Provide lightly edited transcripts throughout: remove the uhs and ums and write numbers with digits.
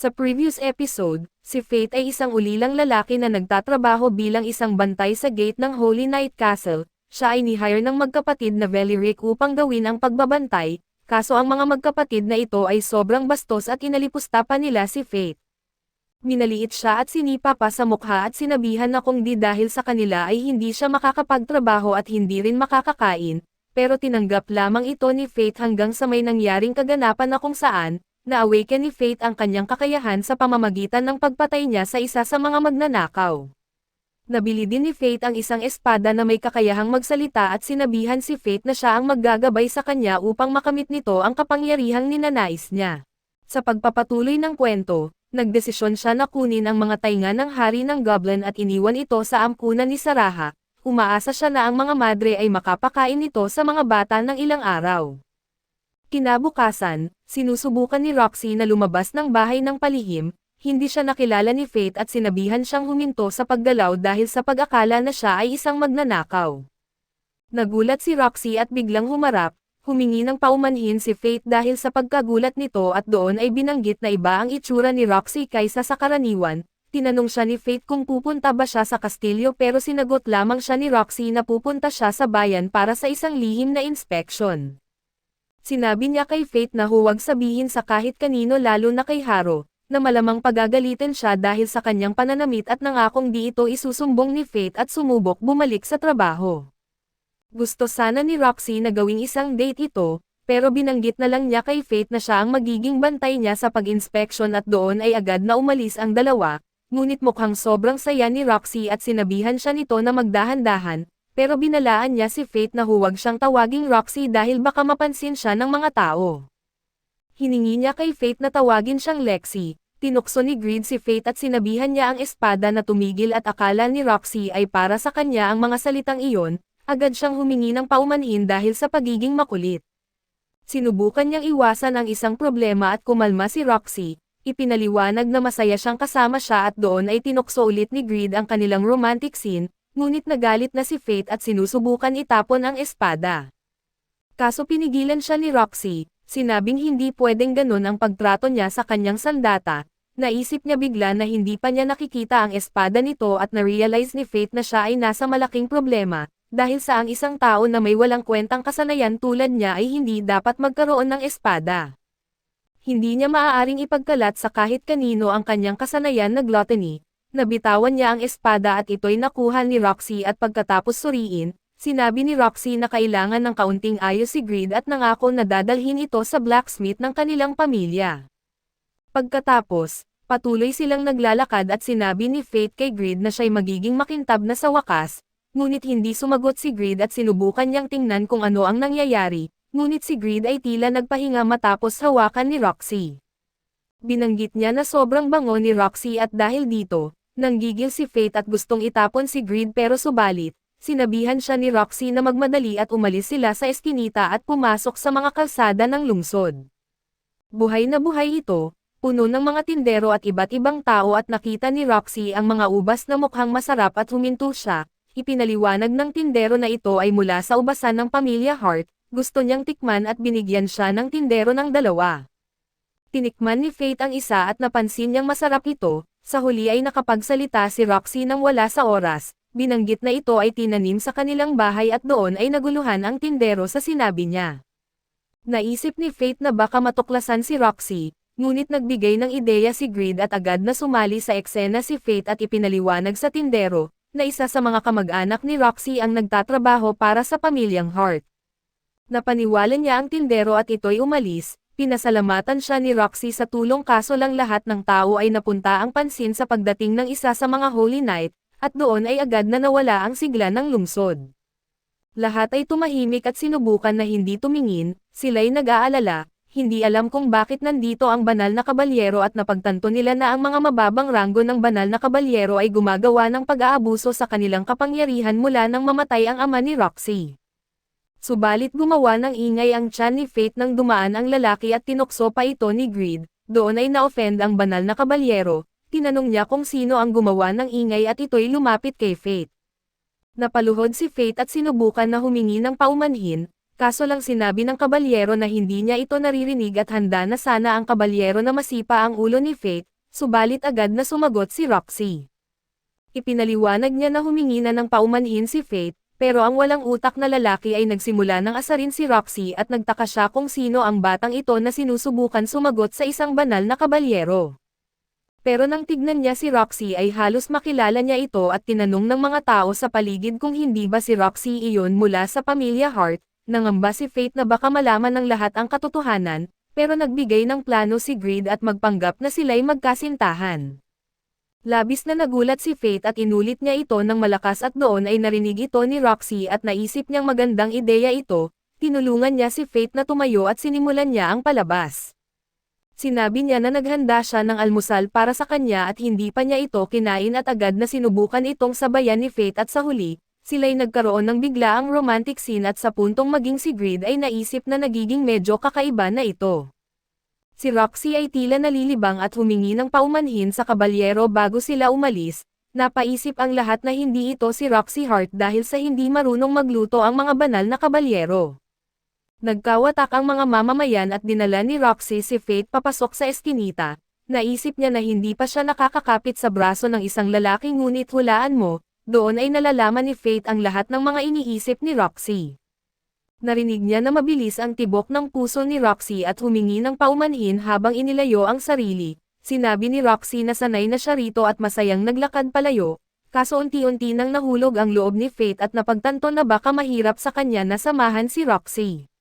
Sa previous episode, si Fate ay isang ulilang lalaki na nagtatrabaho bilang isang bantay sa gate ng Holy Knight Castle. Siya ay ni-hire ng magkapatid na Veliric upang gawin ang pagbabantay, kaso ang mga magkapatid na ito ay sobrang bastos at inalipusta pa nila si Fate. Minaliit siya at sinipa pa sa mukha at sinabihan na kung di dahil sa kanila ay hindi siya makakapagtrabaho at hindi rin makakakain, pero tinanggap lamang ito ni Fate hanggang sa may nangyaring kaganapan na kung saan, na-awaken ni Fate ang kanyang kakayahan sa pamamagitan ng pagpatay niya sa isa sa mga magnanakaw. Nabili din ni Fate ang isang espada na may kakayahang magsalita at sinabihan si Fate na siya ang maggagabay sa kanya upang makamit nito ang kapangyarihang ninanais niya. Sa pagpapatuloy ng kwento, nagdesisyon siya na kunin ang mga tainga ng hari ng Goblin at iniwan ito sa ampunan ni Saraha. Umaasa siya na ang mga madre ay makapakain nito sa mga bata ng ilang araw. Kinabukasan, sinusubukan ni Roxy na lumabas ng bahay ng palihim, hindi siya nakilala ni Fate at sinabihan siyang huminto sa paggalaw dahil sa pag-akala na siya ay isang magnanakaw. Nagulat si Roxy at biglang humarap, humingi ng paumanhin si Fate dahil sa pagkagulat nito at doon ay binanggit na iba ang itsura ni Roxy kaysa sa karaniwan. Tinanong siya ni Fate kung pupunta ba siya sa kastilyo pero sinagot lamang siya ni Roxy na pupunta siya sa bayan para sa isang lihim na inspeksyon. Sinabi niya kay Fate na huwag sabihin sa kahit kanino lalo na kay Haro, na malamang pagagalitin siya dahil sa kanyang pananamit at nangakong di ito isusumbong ni Fate at sumubok bumalik sa trabaho. Gusto sana ni Roxy na gawing isang date ito, pero binanggit na lang niya kay Fate na siya ang magiging bantay niya sa pag-inspeksyon at doon ay agad na umalis ang dalawa, ngunit mukhang sobrang saya ni Roxy at sinabihan siya nito na magdahan-dahan. Pero binalaan niya si Fate na huwag siyang tawaging Roxy dahil baka mapansin siya ng mga tao. Hiningi niya kay Fate na tawagin siyang Lexi, tinukso ni Greed si Fate at sinabihan niya ang espada na tumigil at akala ni Roxy ay para sa kanya ang mga salitang iyon, agad siyang humingi ng paumanhin dahil sa pagiging makulit. Sinubukan niyang iwasan ang isang problema at kumalma si Roxy, ipinaliwanag na masaya siyang kasama siya at doon ay tinukso ulit ni Greed ang kanilang romantic scene. Ngunit nagalit na si Fate at sinusubukan itapon ang espada. Kaso pinigilan siya ni Roxy, sinabing hindi pwedeng ganun ang pagtrato niya sa kanyang sandata, naisip niya bigla na hindi pa niya nakikita ang espada nito at na-realize ni Fate na siya ay nasa malaking problema, dahil sa ang isang tao na may walang kwentang kasanayan tulad niya ay hindi dapat magkaroon ng espada. Hindi niya maaaring ipagkalat sa kahit kanino ang kanyang kasanayan na gluttony. Nabitawan niya ang espada at ito'y nakuha ni Roxy at pagkatapos suriin, sinabi ni Roxy na kailangan ng kaunting ayos si Greed at nangako na dadalhin ito sa blacksmith ng kanilang pamilya. Pagkatapos, patuloy silang naglalakad at sinabi ni Fate kay Greed na siya'y magiging makintab na sa wakas, ngunit hindi sumagot si Greed at sinubukan niyang tingnan kung ano ang nangyayari, ngunit si Greed ay tila nagpahinga matapos hawakan ni Roxy. Binanggit niya na sobrang bango ni Roxy at dahil dito, nanggigil si Fate at gustong itapon si Greed pero subalit, sinabihan siya ni Roxy na magmadali at umalis sila sa eskinita at pumasok sa mga kalsada ng lungsod. Buhay na buhay ito, puno ng mga tindero at iba't ibang tao at nakita ni Roxy ang mga ubas na mukhang masarap at huminto siya, ipinaliwanag ng tindero na ito ay mula sa ubasan ng pamilya Hart, gusto niyang tikman at binigyan siya ng tindero ng dalawa. Tinikman ni Fate ang isa at napansin niyang masarap ito. Sa huli ay nakapagsalita si Roxy nang wala sa oras, binanggit na ito ay tinanim sa kanilang bahay at doon ay naguluhan ang tindero sa sinabi niya. Naisip ni Fate na baka matuklasan si Roxy, ngunit nagbigay ng ideya si Greed at agad na sumali sa eksena si Fate at ipinaliwanag sa tindero, na isa sa mga kamag-anak ni Roxy ang nagtatrabaho para sa pamilyang Hart. Napaniwala niya ang tindero at ito'y umalis. Pinasalamatan siya ni Roxy sa tulong kaso lang lahat ng tao ay napunta ang pansin sa pagdating ng isa sa mga Holy Knight, at doon ay agad na nawala ang sigla ng lungsod. Lahat ay tumahimik at sinubukan na hindi tumingin, sila'y nag-aalala, hindi alam kung bakit nandito ang banal na kabalyero at napagtanto nila na ang mga mababang ranggo ng banal na kabalyero ay gumagawa ng pag-aabuso sa kanilang kapangyarihan mula nang mamatay ang ama ni Roxy. Subalit gumawa ng ingay ang tiyan ni Fate nang dumaan ang lalaki at tinukso pa ito ni Greed, doon ay na-offend ang banal na kabalyero, tinanong niya kung sino ang gumawa ng ingay at ito'y lumapit kay Fate. Napaluhod si Fate at sinubukan na humingi ng paumanhin, kaso lang sinabi ng kabalyero na hindi niya ito naririnig at handa na sana ang kabalyero na masipa ang ulo ni Fate, subalit agad na sumagot si Roxy. Ipinaliwanag niya na humingi na ng paumanhin si Faith, pero ang walang utak na lalaki ay nagsimula ng asarin si Roxy at nagtaka siya kung sino ang batang ito na sinusubukan sumagot sa isang banal na kabalyero. Pero nang tignan niya si Roxy ay halos makilala niya ito at tinanong ng mga tao sa paligid kung hindi ba si Roxy iyon mula sa pamilya Hart, nangamba si Faith na baka malaman ng lahat ang katotohanan, pero nagbigay ng plano si Greed at magpanggap na sila'y magkasintahan. Labis na nagulat si Faith at inulit niya ito ng malakas at doon ay narinig ito ni Roxy at naisip niyang magandang ideya ito, tinulungan niya si Faith na tumayo at sinimulan niya ang palabas. Sinabi niya na naghanda siya ng almusal para sa kanya at hindi pa niya ito kinain at agad na sinubukan itong sabayan ni Faith at sa huli, sila'y nagkaroon ng biglaang romantic scene at sa puntong maging si Greed ay naisip na nagiging medyo kakaiba na ito. Si Roxy ay tila nalilibang at humingi ng paumanhin sa kabalyero bago sila umalis, napaisip ang lahat na hindi ito si Roxy Hart dahil sa hindi marunong magluto ang mga banal na kabalyero. Nagkawatak ang mga mamamayan at dinala ni Roxy si Faith papasok sa eskinita. Naisip niya na hindi pa siya nakakakapit sa braso ng isang lalaki ngunit hulaan mo, doon ay nalalaman ni Faith ang lahat ng mga iniisip ni Roxy. Narinig niya na mabilis ang tibok ng puso ni Roxy at humingi ng paumanhin habang inilayo ang sarili. Sinabi ni Roxy na sanay na siya rito at masayang naglakad palayo, kaso unti-unti nang nahulog ang loob ni Faith at napagtanto na baka mahirap sa kanya na samahan si Roxy.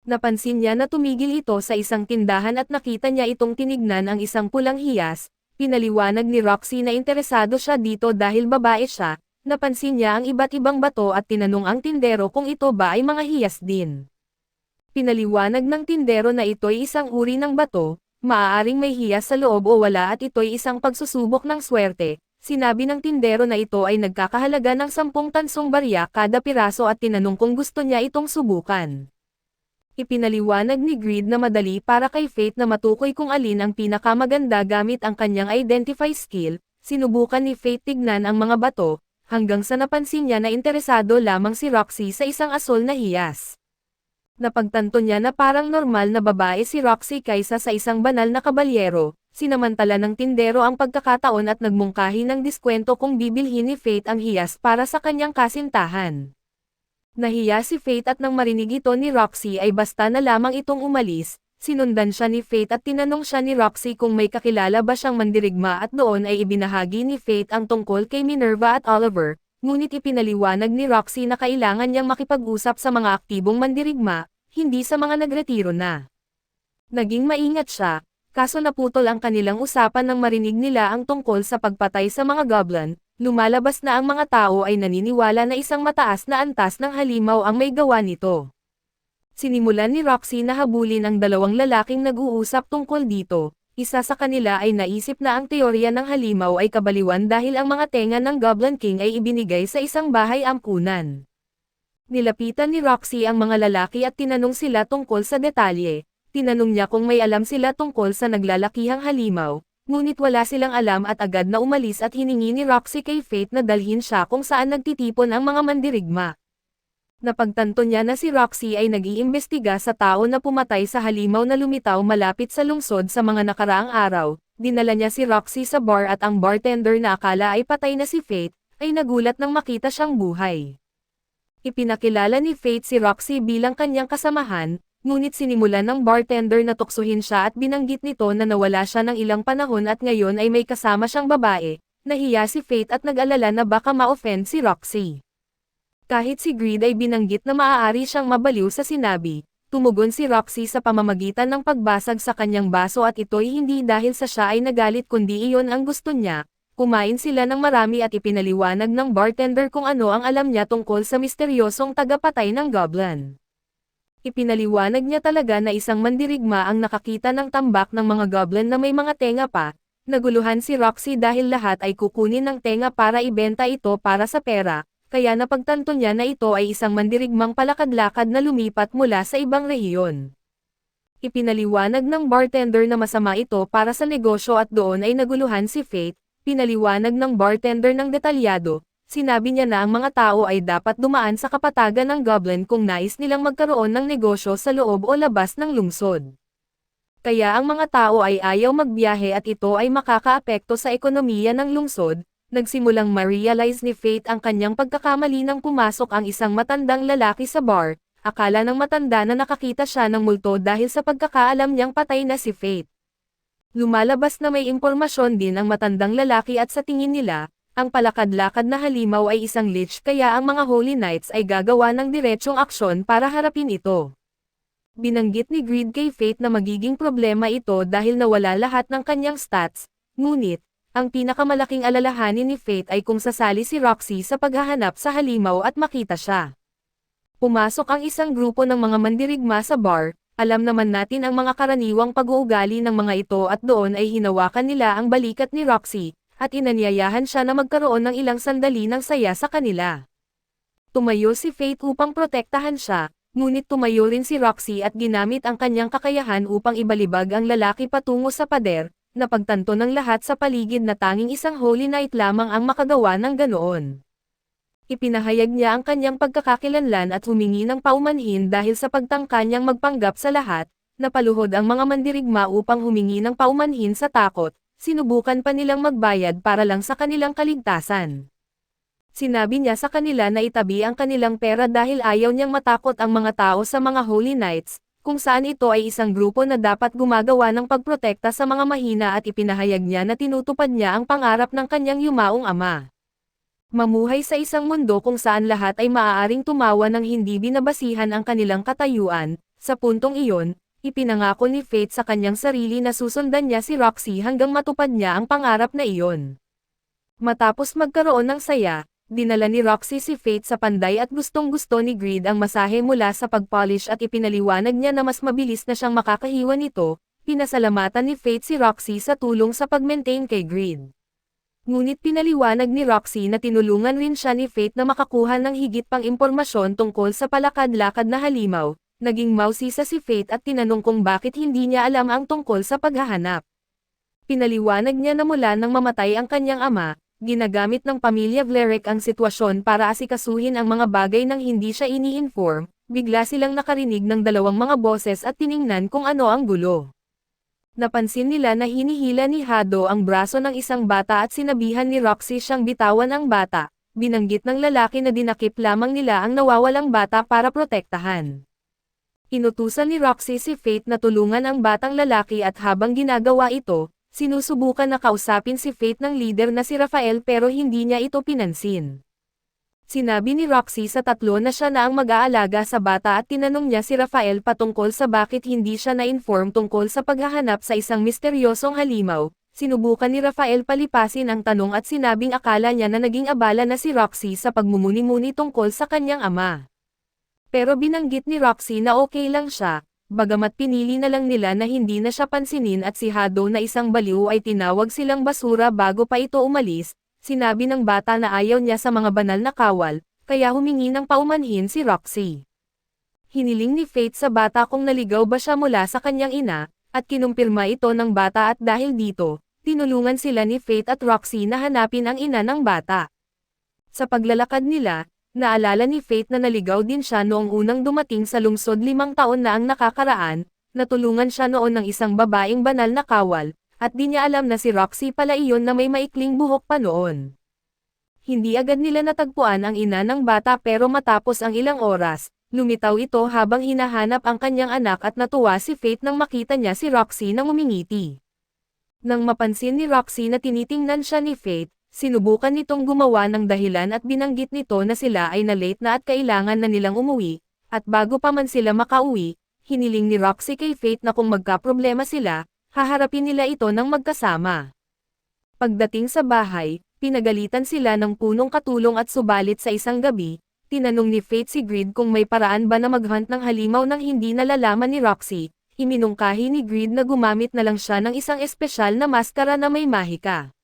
Napansin niya na tumigil ito sa isang tindahan at nakita niya itong tinignan ang isang pulang hiyas. Pinaliwanag ni Roxy na interesado siya dito dahil babae siya. Napansin niya ang iba't ibang bato at tinanong ang tindero kung ito ba ay mga hiyas din. Pinaliwanag ng tindero na ito'y isang uri ng bato, maaaring may hiyas sa loob o wala at ito'y isang pagsusubok ng swerte. Sinabi ng tindero na ito ay nagkakahalaga ng 10 tansong barya kada piraso at tinanong kung gusto niya itong subukan. Ipinaliwanag ni Greed na madali para kay Faith na matukoy kung alin ang pinakamaganda gamit ang kanyang identify skill. Sinubukan ni Faith tignan ang mga bato, hanggang sa napansin niya na interesado lamang si Roxy sa isang asol na hiyas. Napagtanto niya na parang normal na babae si Roxy kaysa sa isang banal na kabalyero. Sinamantala ng tindero ang pagkakataon at nagmungkahi ng diskwento kung bibilhin ni Faith ang hiyas para sa kanyang kasintahan. Nahiya si Faith at nang marinig ito ni Roxy ay basta na lamang itong umalis. Sinundan siya ni Faith at tinanong siya ni Roxy kung may kakilala ba siyang mandirigma at doon ay ibinahagi ni Faith ang tungkol kay Minerva at Oliver, ngunit ipinaliwanag ni Roxy na kailangan niyang makipag-usap sa mga aktibong mandirigma, hindi sa mga nagretiro na. Naging maingat siya, kaso naputol ang kanilang usapan nang marinig nila ang tungkol sa pagpatay sa mga goblin. Lumalabas na ang mga tao ay naniniwala na isang mataas na antas ng halimaw ang may gawa nito. Sinimulan ni Roxy na habulin ang dalawang lalaking nag-uusap tungkol dito. Isa sa kanila ay naisip na ang teorya ng halimaw ay kabaliwan dahil ang mga tenga ng Goblin King ay ibinigay sa isang bahay ampunan. Nilapitan ni Roxy ang mga lalaki at tinanong sila tungkol sa detalye. Tinanong niya kung may alam sila tungkol sa naglalakihang halimaw. Ngunit wala silang alam at agad na umalis at hiningi ni Roxy kay Faith na dalhin siya kung saan nagtitipon ang mga mandirigma. Napagtanto niya na si Roxy ay nag-iimbestiga sa tao na pumatay sa halimaw na lumitaw malapit sa lungsod sa mga nakaraang araw. Dinala niya si Roxy sa bar at ang bartender na akala ay patay na si Faith, ay nagulat nang makita siyang buhay. Ipinakilala ni Faith si Roxy bilang kanyang kasamahan. Ngunit sinimulan ng bartender na tuksuhin siya at binanggit nito na nawala siya ng ilang panahon at ngayon ay may kasama siyang babae. Nahiya si Faith at nag-alala na baka ma-offend si Roxy. Kahit si Greed ay binanggit na maaari siyang mabaliw sa sinabi, tumugon si Roxy sa pamamagitan ng pagbasag sa kanyang baso at ito'y hindi dahil sa siya ay nagalit kundi iyon ang gusto niya. Kumain sila ng marami at ipinaliwanag ng bartender kung ano ang alam niya tungkol sa misteryosong tagapatay ng goblin. Ipinaliwanag niya talaga na isang mandirigma ang nakakita ng tambak ng mga goblin na may mga tenga pa. Naguluhan si Roxy dahil lahat ay kukunin ng tenga para ibenta ito para sa pera, kaya napagtanto niya na ito ay isang mandirigmang palakad-lakad na lumipat mula sa ibang rehiyon. Ipinaliwanag ng bartender na masama ito para sa negosyo at doon ay naguluhan si Faith. Pinaliwanag ng bartender ng detalyado. Sinabi niya na ang mga tao ay dapat dumaan sa kapatagan ng goblin kung nais nilang magkaroon ng negosyo sa loob o labas ng lungsod. Kaya ang mga tao ay ayaw magbiyahe at ito ay makakaapekto sa ekonomiya ng lungsod. Nagsimulang ma-realize ni Faith ang kanyang pagkakamali nang pumasok ang isang matandang lalaki sa bar. Akala ng matanda na nakakita siya ng multo dahil sa pagkakaalam niyang patay na si Faith. Lumalabas na may impormasyon din ang matandang lalaki at sa tingin nila, ang palakad-lakad na halimaw ay isang lich kaya ang mga Holy Knights ay gagawa ng diretsong aksyon para harapin ito. Binanggit ni Greed kay Faith na magiging problema ito dahil nawala lahat ng kanyang stats, ngunit, ang pinakamalaking alalahanin ni Faith ay kung sasali si Roxy sa paghahanap sa halimaw at makita siya. Pumasok ang isang grupo ng mga mandirigma sa bar. Alam naman natin ang mga karaniwang pag-uugali ng mga ito at doon ay hinawakan nila ang balikat ni Roxy, at inanyayahan siya na magkaroon ng ilang sandali ng saya sa kanila. Tumayo si Faith upang protektahan siya, ngunit tumayo rin si Roxy at ginamit ang kanyang kakayahan upang ibalibag ang lalaki patungo sa pader, na pagtanto ng lahat sa paligid na tanging isang Holy Knight lamang ang makagawa ng ganoon. Ipinahayag niya ang kanyang pagkakakilanlan at humingi ng paumanhin dahil sa pagtangka niyang magpanggap sa lahat, napaluhod ang mga mandirigma upang humingi ng paumanhin sa takot, sinubukan pa nilang magbayad para lang sa kanilang kaligtasan. Sinabi niya sa kanila na itabi ang kanilang pera dahil ayaw niyang matakot ang mga tao sa mga Holy Knights, kung saan ito ay isang grupo na dapat gumagawa ng pagprotekta sa mga mahina at ipinahayag niya na tinutupad niya ang pangarap ng kanyang yumaong ama. Mamuhay sa isang mundo kung saan lahat ay maaaring tumawa ng hindi binabasihan ang kanilang katayuan. Sa puntong iyon, ipinangako ni Faith sa kanyang sarili na susundan niya si Roxy hanggang matupad niya ang pangarap na iyon. Matapos magkaroon ng saya, dinala ni Roxy si Faith sa panday at gustong-gusto ni Greed ang masahe mula sa pagpolish at ipinaliwanag niya na mas mabilis na siyang makakahiwa nito. Pinasalamatan ni Faith si Roxy sa tulong sa pag-maintain kay Greed. Ngunit pinaliwanag ni Roxy na tinulungan rin siya ni Faith na makakuha ng higit pang impormasyon tungkol sa palakad-lakad na halimaw. Naging mausisa si Faith at tinanong kung bakit hindi niya alam ang tungkol sa paghahanap. Pinaliwanag niya na mula nang mamatay ang kanyang ama, ginagamit ng pamilya Vlerick ang sitwasyon para asikasuhin ang mga bagay nang hindi siya ini-inform. Bigla silang nakarinig ng dalawang mga boses at tiningnan kung ano ang gulo. Napansin nila na hinihila ni Hado ang braso ng isang bata at sinabihan ni Roxy siyang bitawan ang bata. Binanggit ng lalaki na dinakip lamang nila ang nawawalang bata para protektahan. Inutusan ni Roxy si Faith na tulungan ang batang lalaki at habang ginagawa ito, sinusubukan na kausapin si Faith ng leader na si Rafael pero hindi niya ito pinansin. Sinabi ni Roxy sa tatlo na siya na ang mag-aalaga sa bata at tinanong niya si Rafael patungkol sa bakit hindi siya na-inform tungkol sa paghahanap sa isang misteryosong halimaw. Sinubukan ni Rafael palipasin ang tanong at sinabing akala niya na naging abala na si Roxy sa pagmumuni-muni tungkol sa kanyang ama. Pero binanggit ni Roxy na okay lang siya, bagamat pinili na lang nila na hindi na siya pansinin at si Hado na isang baliw ay tinawag silang basura bago pa ito umalis. Sinabi ng bata na ayaw niya sa mga banal na kawal, kaya humingi ng paumanhin si Roxy. Hiniling ni Faith sa bata kung naligaw ba siya mula sa kanyang ina, at kinumpirma ito ng bata at dahil dito, tinulungan sila ni Faith at Roxy na hanapin ang ina ng bata. Sa paglalakad nila, naalala ni Faith na naligaw din siya noong unang dumating sa lungsod 5 taon na ang nakakaraan, natulungan siya noon ng isang babaeng banal na kawal, at di niya alam na si Roxy pala iyon na may maikling buhok pa noon. Hindi agad nila natagpuan ang ina ng bata pero matapos ang ilang oras, lumitaw ito habang hinahanap ang kanyang anak at natuwa si Faith nang makita niya si Roxy nang umingiti. Nang mapansin ni Roxy na tinitingnan siya ni Faith, sinubukan nitong gumawa ng dahilan at binanggit nito na sila ay na-late na at kailangan na nilang umuwi, at bago pa man sila makauwi, hiniling ni Roxy kay Faith na kung magkaproblema sila, haharapin nila ito ng magkasama. Pagdating sa bahay, pinagalitan sila ng punong katulong at subalit sa isang gabi, tinanong ni Faith si Greed kung may paraan ba na maghunt ng halimaw nang hindi nalalaman ni Roxy. Iminungkahi ni Greed na gumamit na lang siya ng isang espesyal na maskara na may mahika.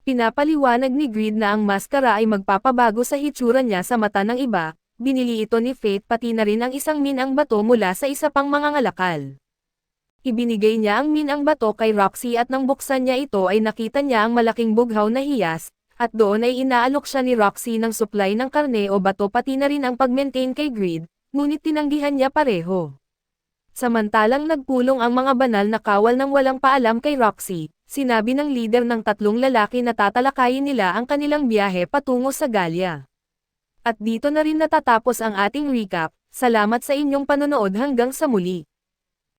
Pinapaliwanag ni Greed na ang maskara ay magpapabago sa hitsura niya sa mata ng iba. Binili ito ni Faith pati na rin ang isang minang bato mula sa isa pang mangangalakal. Ibinigay niya ang minang bato kay Roxy at nang buksan niya ito ay nakita niya ang malaking bughaw na hiyas, at doon ay inaalok siya ni Roxy ng supply ng karne o bato pati na rin ang pag-maintain kay Greed, ngunit tinanggihan niya pareho. Samantalang nagpulong ang mga banal na kawal ng walang paalam kay Roxy, sinabi ng leader ng tatlong lalaki na tatalakayin nila ang kanilang biyahe patungo sa Gallia. At dito na rin natatapos ang ating recap. Salamat sa inyong panonood hanggang sa muli.